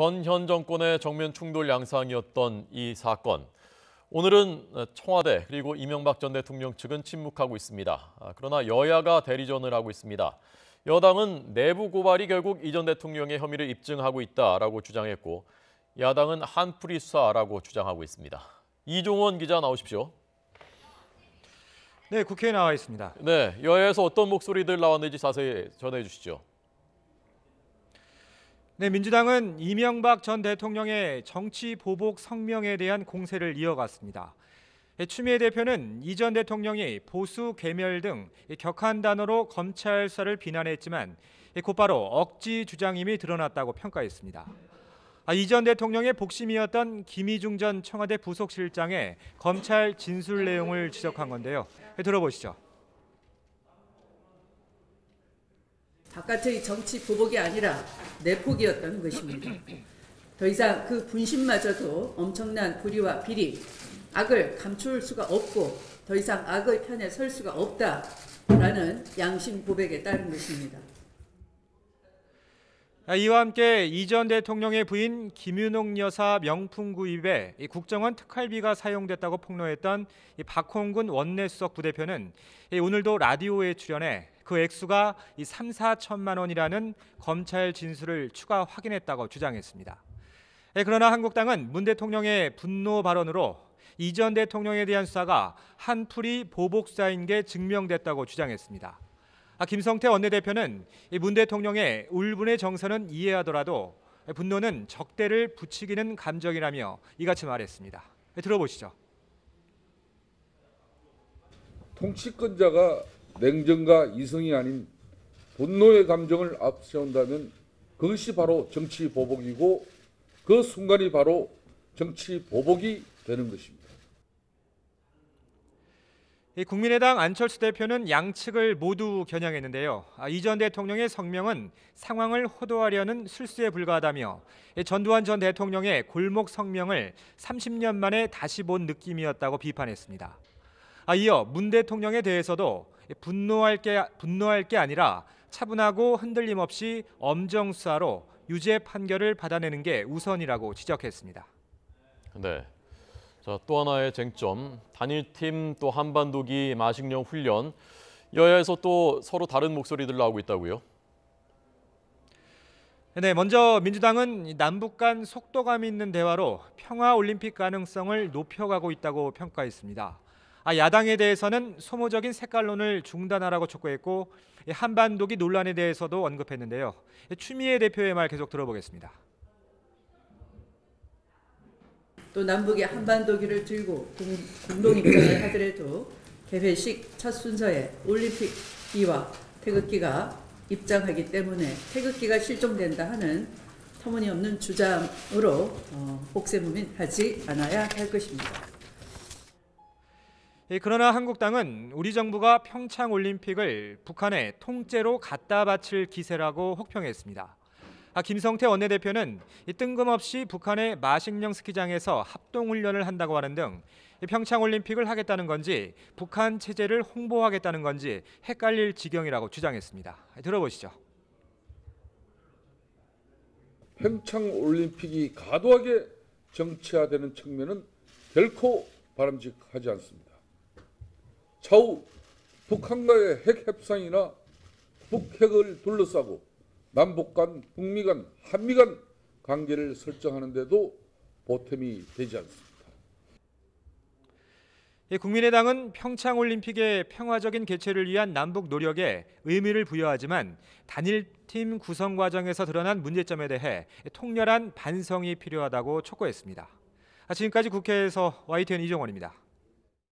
전현 정권의 정면 충돌 양상이었던 이 사건. 오늘은 청와대 그리고 이명박 전 대통령 측은 침묵하고 있습니다. 그러나 여야가 대리전을 하고 있습니다. 여당은 내부 고발이 결국 이 전 대통령의 혐의를 입증하고 있다라고 주장했고, 야당은 한풀이 수사라고 주장하고 있습니다. 이종원 기자 나오십시오. 네, 국회에 나와 있습니다. 네, 여야에서 어떤 목소리들 나왔는지 자세히 전해 주시죠. 네, 민주당은 이명박 전 대통령의 정치 보복 성명에 대한 공세를 이어갔습니다. 추미애 대표는 이 전 대통령이 보수 괴멸 등 격한 단어로 검찰 수사를 비난했지만 곧바로 억지 주장임이 드러났다고 평가했습니다. 이 전 대통령의 복심이었던 김희중 전 청와대 부속실장의 검찰 진술 내용을 지적한 건데요. 들어보시죠. 바깥의 정치 보복이 아니라 내폭이었다는 것입니다. 더 이상 그 분신마저도 엄청난 불의와 비리, 악을 감출 수가 없고 더 이상 악의 편에 설 수가 없다라는 양심 고백에 따른 것입니다. 이와 함께 이 전 대통령의 부인 김윤옥 여사 명품 구입에 국정원 특활비가 사용됐다고 폭로했던 박홍근 원내수석 부대표는 오늘도 라디오에 출연해 그 액수가 3, 4천만 원이라는 검찰 진술을 추가 확인했다고 주장했습니다. 그러나 한국당은 문 대통령의 분노 발언으로 이 전 대통령에 대한 수사가 한풀이 보복 수사인 게 증명됐다고 주장했습니다. 김성태 원내대표는 문 대통령의 울분의 정서는 이해하더라도 분노는 적대를 부추기는 감정이라며 이같이 말했습니다. 들어보시죠. 통치권자가 냉정과 이성이 아닌 분노의 감정을 앞세운다면 그것이 바로 정치 보복이고 그 순간이 바로 정치 보복이 되는 것입니다. 국민의당 안철수 대표는 양측을 모두 겨냥했는데요. 이 전 대통령의 성명은 상황을 호도하려는 술수에 불과하다며 전두환 전 대통령의 골목 성명을 30년 만에 다시 본 느낌이었다고 비판했습니다. 이어 문 대통령에 대해서도 분노할 게 아니라 차분하고 흔들림 없이 엄정 수사로 유죄 판결을 받아내는 게 우선이라고 지적했습니다. 네. 자, 또 하나의 쟁점, 단일팀 또 한반도기 마식령 훈련. 여야에서 또 서로 다른 목소리들 나오고 있다고요? 네, 먼저 민주당은 남북 간 속도감 있는 대화로 평화올림픽 가능성을 높여가고 있다고 평가했습니다. 야당에 대해서는 소모적인 색깔론을 중단하라고 촉구했고 한반도기 논란에 대해서도 언급했는데요. 추미애 대표의 말 계속 들어보겠습니다. 또 남북이 한반도기를 들고 공동 입장을 하더라도 개회식 첫 순서에 올림픽기와 태극기가 입장하기 때문에 태극기가 실종된다 하는 터무니없는 주장으로 복세무민하지 않아야 할 것입니다. 그러나 한국당은 우리 정부가 평창올림픽을 북한의 통째로 갖다 바칠 기세라고 혹평했습니다. 김성태 원내대표는 뜬금없이 북한의 마식령 스키장에서 합동훈련을 한다고 하는 등 평창올림픽을 하겠다는 건지 북한 체제를 홍보하겠다는 건지 헷갈릴 지경이라고 주장했습니다. 들어보시죠. 평창올림픽이 과도하게 정치화되는 측면은 결코 바람직하지 않습니다. 차후 북한과의 핵 협상이나 북핵을 둘러싸고 남북 간, 북미 간, 한미 간 관계를 설정하는 데도 보탬이 되지 않습니다. 국민의당은 평창올림픽의 평화적인 개최를 위한 남북 노력에 의미를 부여하지만 단일팀 구성 과정에서 드러난 문제점에 대해 통렬한 반성이 필요하다고 촉구했습니다. 지금까지 국회에서 YTN 이종원입니다.